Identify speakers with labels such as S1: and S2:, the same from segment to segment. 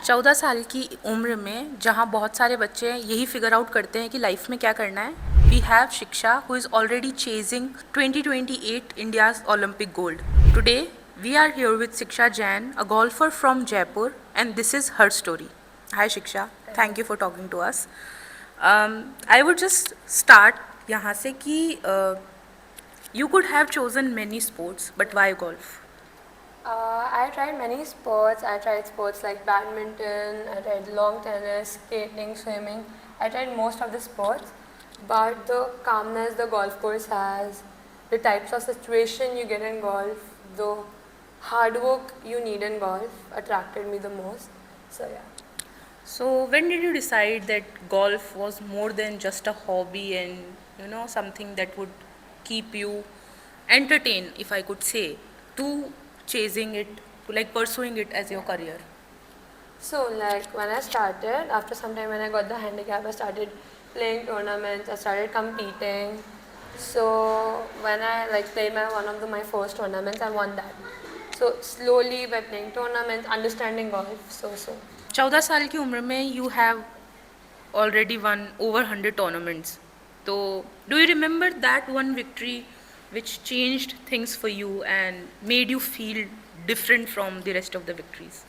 S1: 14 साल की उम्र में जहाँ बहुत सारे बच्चे यही फिगर आउट करते हैं कि लाइफ में क्या करना है, we have Shiksha who is already chasing 2028 India's Olympic gold. Today we are here with Shiksha Jain, a golfer from Jaipur, and this is her story. Hi Shiksha, thank you for talking to us. I would just start यहाँ से कि you could have chosen many sports, but why golf?
S2: I tried many sports. I tried sports like badminton, I tried long tennis, skating, swimming. I tried most of the sports, but the calmness the golf course has, the types of situation you get in golf, the hard work you need in golf attracted me the most. So yeah.
S1: So when did you decide that golf was more than just a hobby and something that would keep you entertained, if I could say, to chasing it, to like pursuing it as your career?
S2: So like when I started, after some time when I got the handicap, I started playing tournaments, I started competing. So when I like played my first tournaments, I won that. So slowly by playing tournaments, understanding golf, so.
S1: 14 साल की उम्र में you have already won over 100 tournaments. So do you remember that one victory which changed things for you and made you feel different from the rest of the victories?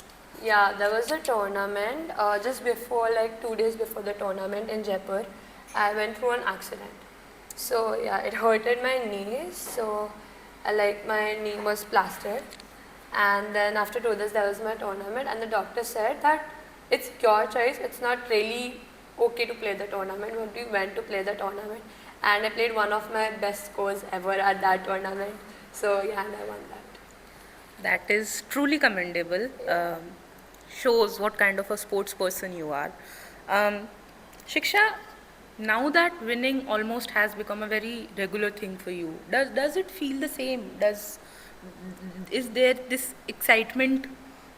S2: Yeah, there was a tournament just before, like 2 days before the tournament in Jaipur. I went through an accident. So yeah, it hurted my knee. So like my knee was plastered. And then after 2 days, there was my tournament, and the doctor said that it's your choice. It's not really okay to play the tournament, but we went to play the tournament. And I played one of my best scores ever at that tournament. So yeah, and I won that.
S1: That is truly commendable. Shows what kind of a sports person you are. Shiksha, now that winning almost has become a very regular thing for you, does it feel the same? Is there this excitement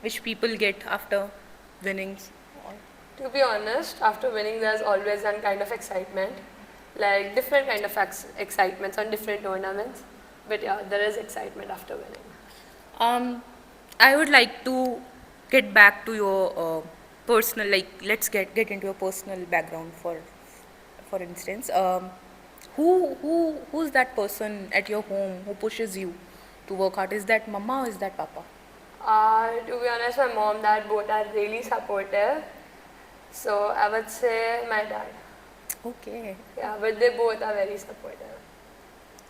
S1: which people get after winnings?
S2: To be honest, after winning, there's always one kind of excitement, like different kind of excitements on different tournaments. But yeah, there is excitement after winning.
S1: Um, I would like to get back to your personal, like let's get into your personal background for instance. Who's that person at your home who pushes you to work hard? Is that mama or is that papa?
S2: To be honest, my mom, dad both are really supportive. So I would say my dad.
S1: Okay,
S2: Yeah, but they both are very supportive.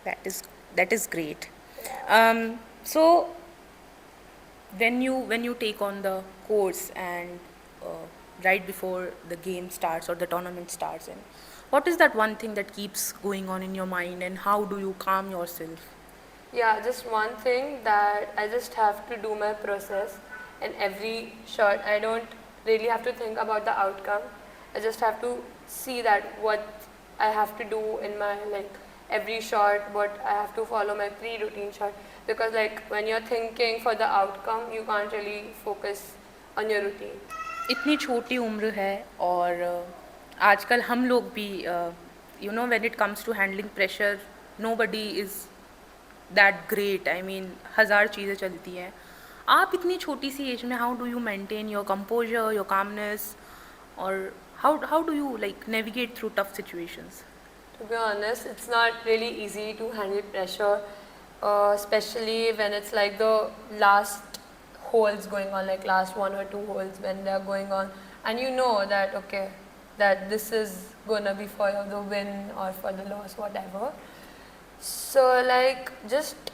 S1: that is that is great.
S2: Yeah.
S1: So when you take on the course and right before the game starts or the tournament starts, and what is that one thing that keeps going on in your mind, and how do you calm yourself?
S2: Yeah, just one thing that I just have to do my process in every shot. I don't really have to think about the outcome. I just have to see that what I have to do in my like every shot, what I have to follow my pre-routine shot. Because like when you're thinking for the outcome, you can't really focus on your routine.
S1: इतनी छोटी उम्र है और आजकल हम लोग भी when it comes to handling pressure nobody is that great. I mean हज़ार चीज़ें चलती हैं. आप इतनी छोटी सी एज में how do you maintain your composure, your calmness, और how do you like navigate through tough situations?
S2: To be honest, it's not really easy to handle pressure, especially when it's like the last holes going on, like last 1 or 2 holes when they're going on, and you know that okay, that this is gonna be for the win or for the loss, whatever. So like just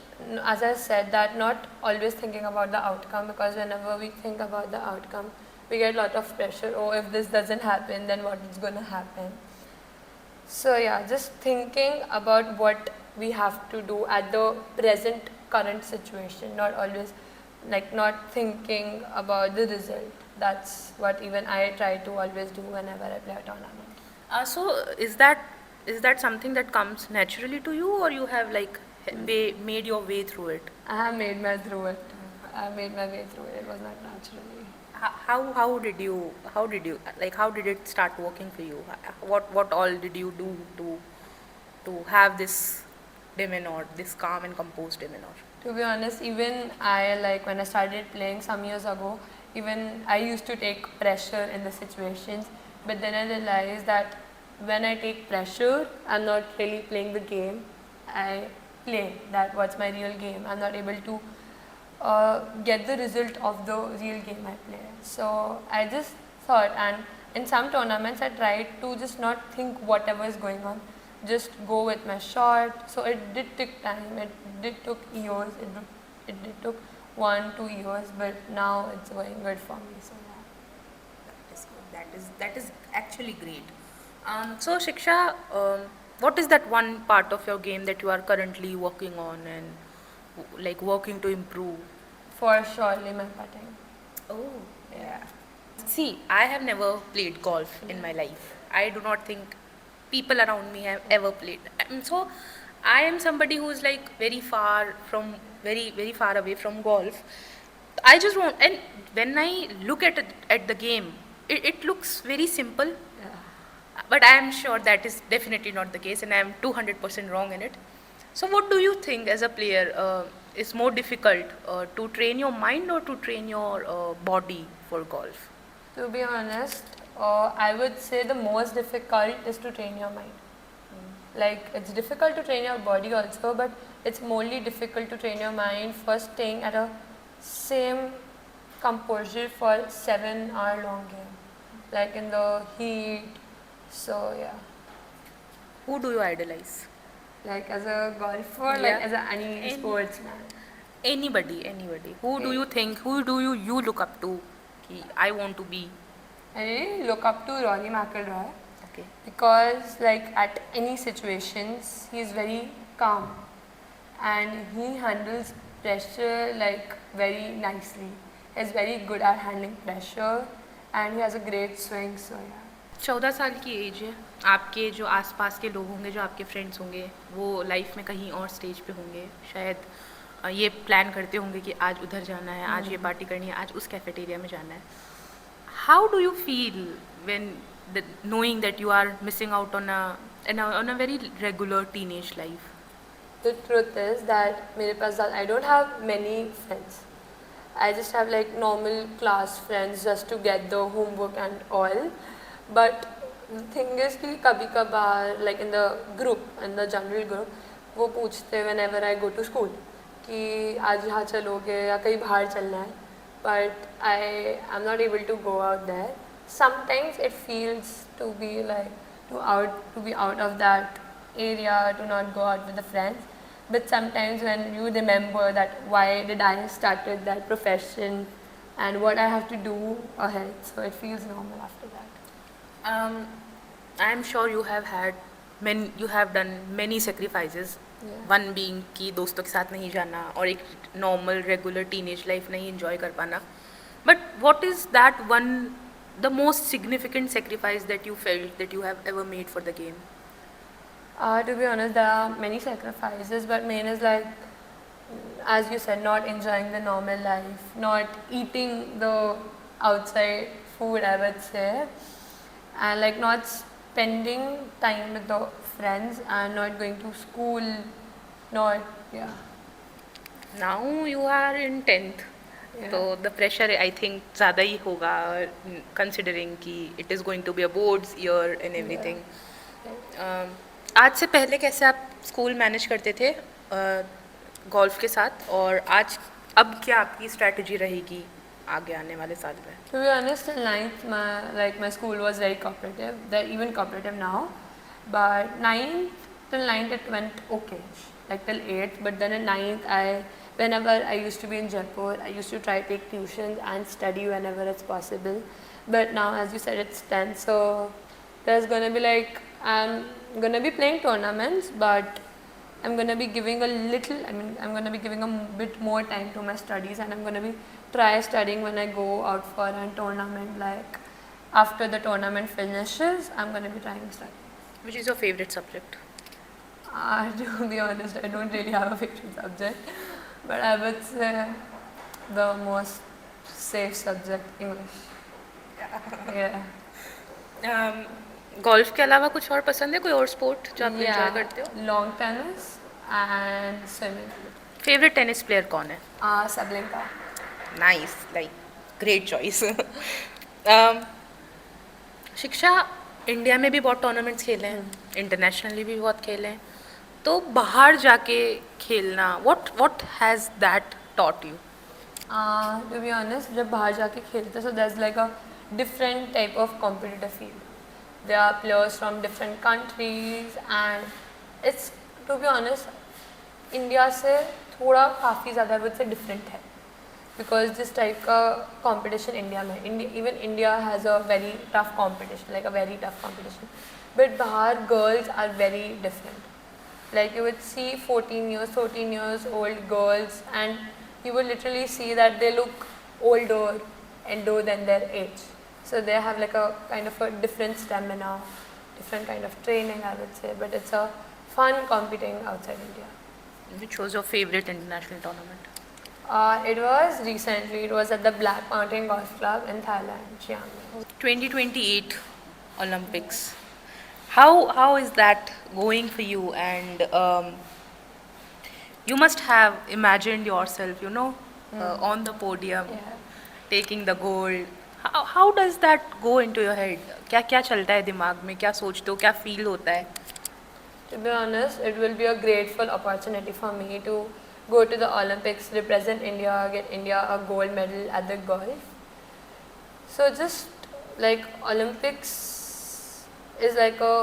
S2: as I said, that not always thinking about the outcome, because whenever we think about the outcome, we get a lot of pressure. Oh, if this doesn't happen, then what is gonna happen? So yeah, just thinking about what we have to do at the present current situation, not always like not thinking about the result. That's what even I try to always do whenever I play a tournament.
S1: So is that something that comes naturally to you, or you have like made your way through it?
S2: I have made my through it. I made my way through it. It was not naturally.
S1: How did it start working for you? What all did you do to have this demeanor, this calm and composed demeanor?
S2: To be honest, even I like when I started playing some years ago, even I used to take pressure in the situations, but then I realized that when I take pressure, I'm not really playing the game. I play that what's my real game. I'm not able to get the result of the real game I play. So I just thought, and in some tournaments I tried to just not think whatever is going on, just go with my shot. So it did take time. It did took years. It did took 1-2 years, but now it's going good for me. So yeah.
S1: That is good. That is actually great. So Shiksha, what is that one part of your game that you are currently working on and like working to improve?
S2: For surely my putting.
S1: Oh,
S2: Yeah.
S1: see, I have never played golf in my life. I do not think people around me have ever played. So, I am somebody who is like very far away from golf. I just want, and when I look at at the game, it looks very simple.
S2: Yeah.
S1: But I am sure that is definitely not the case, and I am 200% wrong in it. So, what do you think as a player is more difficult to train your mind or to train your body for golf?
S2: To be honest, I would say the most difficult is to train your mind. Like it's difficult to train your body also, but it's morely difficult to train your mind for staying at a same composure for 7 hour long game, like in the heat. So yeah,
S1: Who do you idolize?
S2: like as a golfer,
S1: Yeah.
S2: like as a any
S1: Any-
S2: sportsman.
S1: Anybody. Who do
S2: Okay.
S1: you think? Who do you look up to? Ki, I want to be.
S2: I really look up to Rory McIlroy.
S1: Okay.
S2: Because like at any situations he is very calm and he handles pressure like very nicely. He's very good at handling pressure and he has a great swing. So yeah.
S1: 14 साल की as है. आपके जो आसपास के लोग होंगे, जो आपके फ्रेंड्स होंगे, वो लाइफ में कहीं और स्टेज पे होंगे. शायद ये प्लान करते होंगे कि आज उधर जाना है, आज ये पार्टी करनी है, आज उस कैफेटेरिया में जाना है. How do you feel when knowing that you are missing out on a very regular teenage life?
S2: The truth is that मेरे पास I don't have many friends. I just have like normal class friends just to get the homework and all. But the thing is कि कभी कभार like in the group, in the general group, वो पूछते whenever I go to school कि आज यहाँ चलोगे या कहीं बाहर चलना है. But I am not able to go out there. Sometimes it feels to be like to be out of that area, to not go out with the friends. But sometimes when you remember that why did I started that profession and what I have to do ahead, so it feels normal after that.
S1: I am sure you have done many sacrifices.
S2: Yeah.
S1: One being कि दोस्तों के साथ नहीं जाना और एक normal regular teenage life नहीं enjoy कर पाना. But what is that one, the most significant sacrifice that you felt that you have ever made for the game?
S2: To be honest, there are many sacrifices, but main is like, as you said, not enjoying the normal life, not eating the outside food, I would say, and like not spending time with the friends and not going to school, not, yeah.
S1: Now you are in 10th.
S2: Yeah.
S1: तो the pressure I think ज़्यादा ही होगा considering कि it is going to be a boards year and everything. आज से पहले कैसे आप school manage करते थे गोल्फ के साथ, और आज अब क्या आपकी स्ट्रैटेजी रहेगी आगे आने वाले साल में?
S2: To be honest, till 9th, my school was very cooperative. They're even cooperative now, but till 9th it went okay, like till 8th. But then in 9th, whenever I used to be in Jaipur, I used to try to take tuitions and study whenever it's possible. But now, as you said, it's 10th, so there's gonna be like I'm gonna be playing tournaments, but I'm gonna be giving I'm gonna be giving a bit more time to my studies, and I'm gonna be try studying when I go out for a tournament. Like after the tournament finishes, I'm gonna be trying to study.
S1: Which is your favorite subject?
S2: To be honest, I don't really have a favorite subject, but I would say the most safe subject, English. Yeah.
S1: Golf के अलावा कुछ और पसंद है, कोई और sport जो आप एंजॉय करते हो?
S2: Long tennis and swimming.
S1: Favourite tennis player कौन है?
S2: Sablinka.
S1: Nice, like great choice. शिक्षा, इंडिया में भी बहुत टूर्नामेंट्स खेले हैं, इंटरनेशनली भी बहुत खेले हैं, तो बाहर जाके खेलना, what has that taught you?
S2: To be honest, जब बाहर जाके खेलते so there's like a different type of competitive field. There are players from different countries and it's, to be honest, India से थोड़ा काफ़ी ज़्यादा वुड से डिफरेंट है, because जिस टाइप का कंपटीशन इंडिया में, even India has a very tough competition, like a very tough competition, but बाहर girls are very different. Like you would see 14 years old girls and you would literally see that they look older than their age. So they have like a kind of a different stamina, different kind of training, I would say. But it's a fun competing outside India.
S1: Which was your favorite international tournament?
S2: It was recently, it was at the Black Mountain Golf Club in Thailand, Chiang Mai.
S1: 2028 Olympics. How is that going for you? And you must have imagined yourself, on the podium,
S2: Yeah.
S1: taking the gold. How does that go into your head? क्या क्या चलता है दिमाग में, क्या सोचते हो, क्या फील होता है?
S2: To be honest, it will be a grateful opportunity for me to go to the Olympics, represent India, get India a gold medal at the golf. So just like Olympics is like a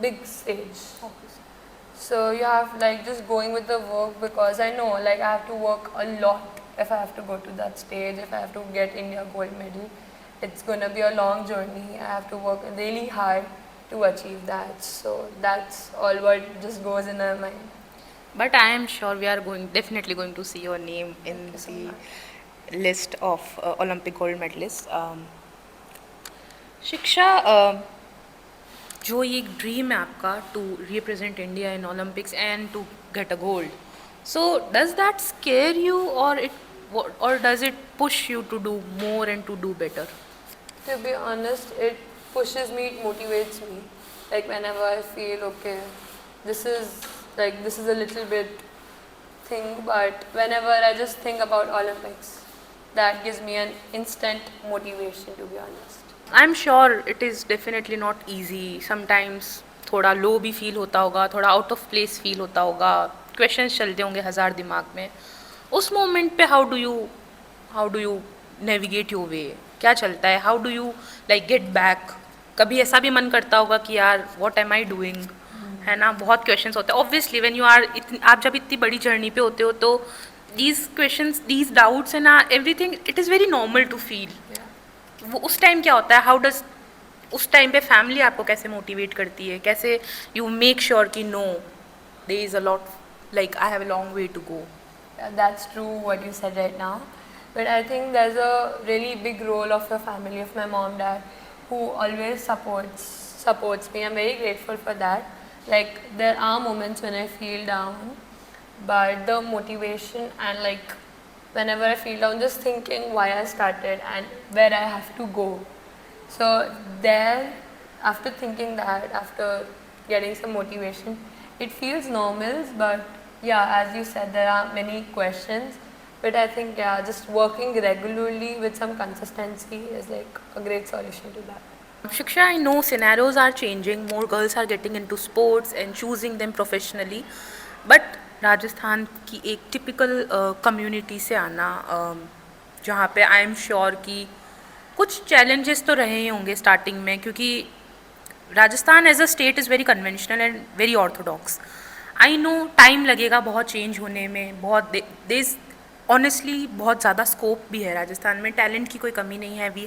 S2: big stage. So you have like just going with the work, because I know like I have to work a lot if I have to go to that stage, if I have to get India gold medal. It's gonna be a long journey. I have to work really hard to achieve that. So that's all what just goes in my mind.
S1: But I am sure we are definitely going to see your name in
S2: Thank you so
S1: the list of Olympic gold medalists. शिक्षा, जो ये dream है आपका to represent India in Olympics and to get a gold, so does that scare you or does it push you to do more and to do better?
S2: To be honest, it pushes me, it motivates me. Like whenever I feel okay, this is a little bit thing, but whenever I just think about Olympics, that gives me an instant motivation, to be honest.
S1: I am sure it is definitely not easy. Sometimes थोड़ा लो भी feel होता होगा, थोड़ा out of place feel होता होगा, questions चलते होंगे हज़ार दिमाग में. उस मोमेंट पे how do you navigate your way? क्या चलता है? How do you like get back? कभी ऐसा भी मन करता होगा कि यार व्हाट एम आई डूइंग, है ना? बहुत क्वेश्चंस होते हैं ऑब्वियसली व्हेन यू आर, आप जब इतनी बड़ी जर्नी पे होते हो तो these questions, these doubts and everything, it is very normal to feel. वो उस टाइम क्या होता है? हाउ डज उस टाइम पे फैमिली आपको कैसे मोटिवेट करती है? कैसे यू मेक श्योर कि no, there is a lot, like I have a long way to go?
S2: That's true what you said right now. But I think there's a really big role of your family, of my mom, dad, who always supports me. I'm very grateful for that. Like there are moments when I feel down, but the motivation and like whenever I feel down, just thinking why I started and where I have to go. So there, after thinking that, after getting some motivation, it feels normal. But yeah, as you said, there are many questions. But I think yeah, just working regularly with some consistency is like a great solution to that.
S1: Shiksha, I know scenarios are changing, more girls are getting into sports and choosing them professionally, but Rajasthan की एक typical community से आना, जहाँ पे I am sure कि कुछ challenges तो रहे ही होंगे स्टार्टिंग में, क्योंकि Rajasthan as a state is very conventional and very orthodox. I know time लगेगा बहुत चेंज होने में, बहुत देस ऑनेस्टली बहुत ज़्यादा स्कोप भी है राजस्थान में, टैलेंट की कोई कमी नहीं है. We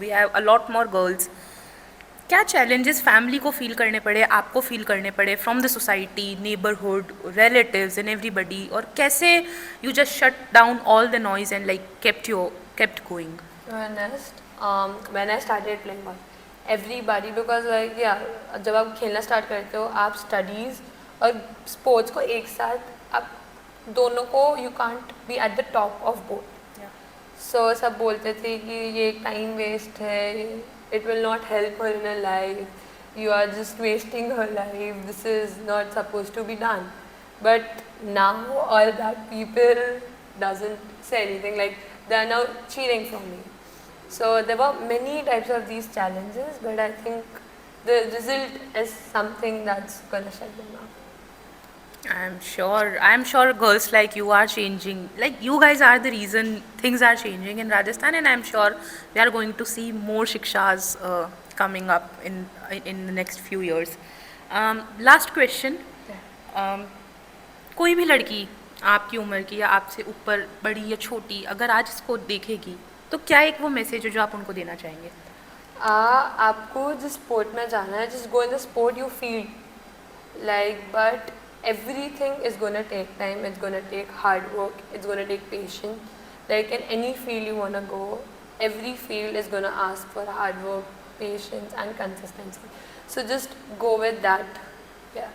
S1: have a lot more girls. क्या चैलेंजेस फैमिली को फील करने पड़े, आपको फील करने पड़े from the society, neighbourhood, relatives and everybody, और कैसे you just shut down all the noise and like kept going?
S2: To be honest, when I started playing ball, everybody, because like yeah, जब आप खेलना start करते हो, आप studies और sports को एक साथ, आप दोनों को, you can't be at the top of both. So सब बोलते थे कि ये एक टाइम वेस्ट है, it will not help her in a life, you are just wasting her life, this is not supposed to be done. But now all that people doesn't say anything, like they are now cheering from me. So there were many types of these challenges, but I think the result is something that's gonna shut them up.
S1: I'm sure girls like you are changing. Like you guys are the reason things are changing in Rajasthan, and I'm sure we are going to see more shikshas coming up in the next few years. Last question. Um, कोई भी लड़की आपकी उम्र की या आपसे ऊपर बड़ी या छोटी अगर आज इसको देखेगी तो क्या एक वो मैसेज है जो आप उनको देना चाहेंगे?
S2: आपको जिस स्पोर्ट में जाना है, just go in the sport you feel like, but everything is gonna take time, it's gonna take hard work, it's gonna take patience. Like in any field you wanna go, every field is gonna ask for hard work, patience and consistency. So just go with that. Yeah.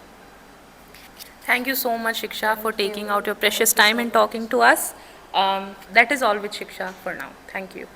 S1: Thank you so much, Shiksha, for taking
S2: you.
S1: out your precious
S2: Thank you
S1: time
S2: so
S1: and talking to us. That is all with Shiksha for now. Thank you.